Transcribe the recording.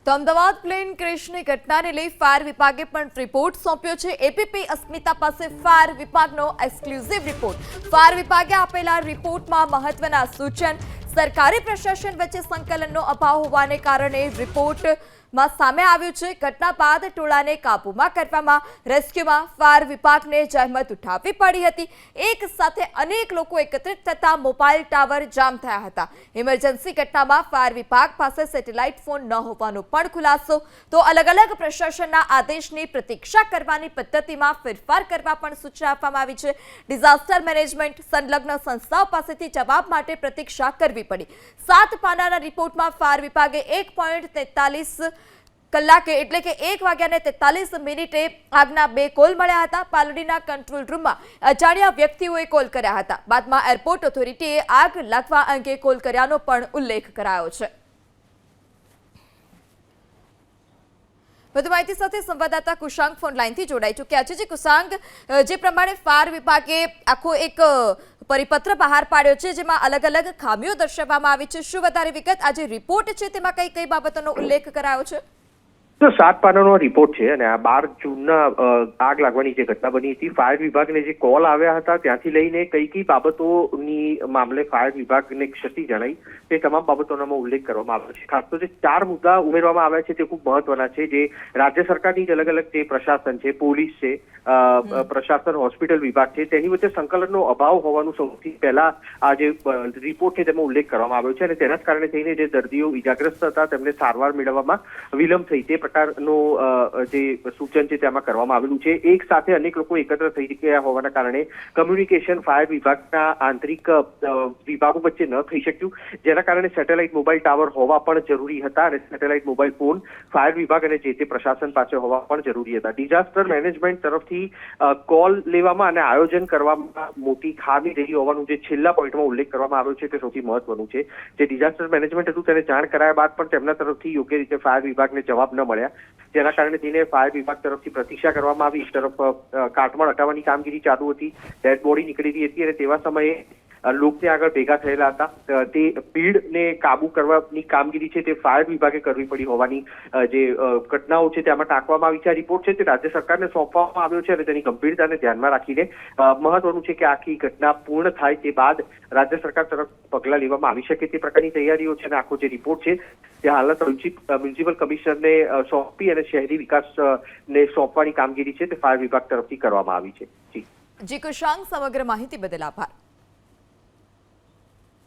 તો અમદાવાદ પ્લેન ક્રેશની ઘટનાને લઈ ફાયર વિભાગે પણ રિપોર્ટ સોંપ્યો છે। એપીપી અસ્મિતા પાસે ફાયર વિભાગનો એક્સક્લુઝિવ રિપોર્ટ। ફાયર વિભાગે આપેલા રિપોર્ટમાં મહત્વના સૂચન સરકારી પ્રશાસન વચ્ચે સંકલનનો અભાવ હોવાને કારણે રિપોર્ટમાં સામે આવ્યું છે। ઘટના બાદ ટોળાને કાબૂમાં કરવામાં રેસ્ક્યુમાં ફાયર વિભાગને જહેમત ઉઠાવવી પડી હતી। એક સાથે અનેક લોકો એકત્રિત થતા મોબાઈલ ટાવર જામ થયા હતા। ઇમરજન્સી ઘટનામાં ફાયર વિભાગ પાસે સેટેલાઇટ ફોન ન હોવાનો પણ ખુલાસો। તો અલગ અલગ પ્રશાસનના આદેશની પ્રતીક્ષા કરવાની પદ્ધતિમાં ફેરફાર કરવા પણ સૂચના આપવામાં આવી છે। ડિઝાસ્ટર મેનેજમેન્ટ સંલગ્ન સંસ્થાઓ પાસેથી જવાબ માટે પ્રતીક્ષા કરવી પડી। 7 પાનાના રિપોર્ટમાં ફાયર વિભાગે 1.43 કલાકે એટલે કે 1:43 આગના 2 કોલ મળ્યા હતા। પાલડીના કંટ્રોલ રૂમમાં અજાણ્યા વ્યક્તિઓએ કોલ કર્યા હતા। બાદમાં એરપોર્ટ ઓથોરિટીએ આગ લાગવા અંગે કોલ કર્યાનો પણ ઉલ્લેખ કરાયો છે। વધુ માહિતી સાથે સંવાદદાતા કુશાંગ ફોન લાઈનથી જોડાઈ ચૂક્યા છે। કુશાંગ, જે પ્રમાણે ફાયર વિભાગે આખો એક પરિપત્ર બહાર પાડ્યો છે જેમાં અલગ અલગ ખામીઓ દર્શાવવામાં આવી છે, શું વધારે વિગત? આ જે રિપોર્ટ છે તેમાં કઈ કઈ બાબતોનો ઉલ્લેખ કરાયો છે? તો 7 પાનાનો રિપોર્ટ છે અને આ 12 જૂનના આગ લાગવાની જે ઘટના બની હતી, ફાયર વિભાગને જે કોલ આવ્યા હતા ત્યાંથી લઈને કઈ બાબતોની મામલે ફાયર વિભાગને ક્ષતિ જણાઈ તે તમામ બાબતોનો ઉલ્લેખ કરવામાં આવ્યો છે। ખાસ તો જે 4 મુદ્દા ઉમેરવામાં આવ્યા છે તે ખૂબ મહત્વના છે, જે રાજ્ય સરકારની અલગ અલગ જે પ્રશાસન છે, પોલીસ છે, પ્રશાસન, હોસ્પિટલ વિભાગ છે, તેની વચ્ચે સંકલનનો અભાવ હોવાનું સૌથી પહેલા આ જે રિપોર્ટ છે તેમાં ઉલ્લેખ કરવામાં આવ્યો છે અને તેના જ કારણે થઈને જે દર્દીઓ ઇજાગ્રસ્ત હતા તેમને સારવાર મેળવવામાં વિલંબ થઈ તે પ્રકારનું જે સૂચન છે તેમાં કરવામાં આવેલું છે। એક સાથે અનેક લોકો એકત્ર થઈ ગયા હોવાના કારણે કમ્યુનિકેશન ફાયર વિભાગના આંતરિક વિભાગો વચ્ચે ન થઈ શક્યું, જેના કારણે સેટેલાઇટ મોબાઈલ ટાવર હોવા પણ જરૂરી હતા અને સેટેલાઇટ મોબાઈલ ફોન ફાયર વિભાગ અને જે તે પ્રશાસન પાસે હોવા પણ જરૂરી હતા। ડિઝાસ્ટર મેનેજમેન્ટ તરફથી કોલ લેવામાં અને આયોજન કરવામાં મોટી ખામી રહી હોવાનું જે છેલ્લા પોઈન્ટમાં ઉલ્લેખ કરવામાં આવ્યો છે તે સૌથી મહત્વનું છે। જે ડિઝાસ્ટર મેનેજમેન્ટ હતું તેને જાણ કરાયા બાદ પણ તેમના તરફથી યોગ્ય રીતે ફાયર વિભાગને જવાબ ન મળ્યા, જેના કારણે તેને ફાયર વિભાગ તરફથી પ્રતીક્ષા કરવામાં આવી। એક તરફ કાટમાળ હટાવવાની કામગીરી ચાલુ હતી, ડેડ બોડી નીકળી હતી અને તેવા સમયે લોકને આગળ ભેગા થયેલા હતા તે ભીડને કાબુ કરવાની કામગીરી છે તે ફાયર વિભાગે કરવી પડી હોવાની જે ઘટનાઓ છે તેમાં ટાંકવામાં આવી છે। આ રિપોર્ટ છે તે રાજ્ય સરકારને સોંપવામાં આવ્યો છે અને તેની ગંભીરતાને ધ્યાનમાં રાખીને મહત્વનું છે કે આખી ઘટના પૂર્ણ થાય તે બાદ રાજ્ય સરકાર તરફ પગલાં લેવામાં આવી શકે તે પ્રકારની તૈયારીઓ છે અને આખો જે રિપોર્ટ છે તે હાલના મ્યુનિસિપલ કમિશનરને સોંપી અને શહેરી વિકાસને સોંપવાની કામગીરી છે તે ફાયર વિભાગ તરફથી કરવામાં આવી છે। જી કુશાંગ, સમગ્ર માહિતી બદલ આભાર।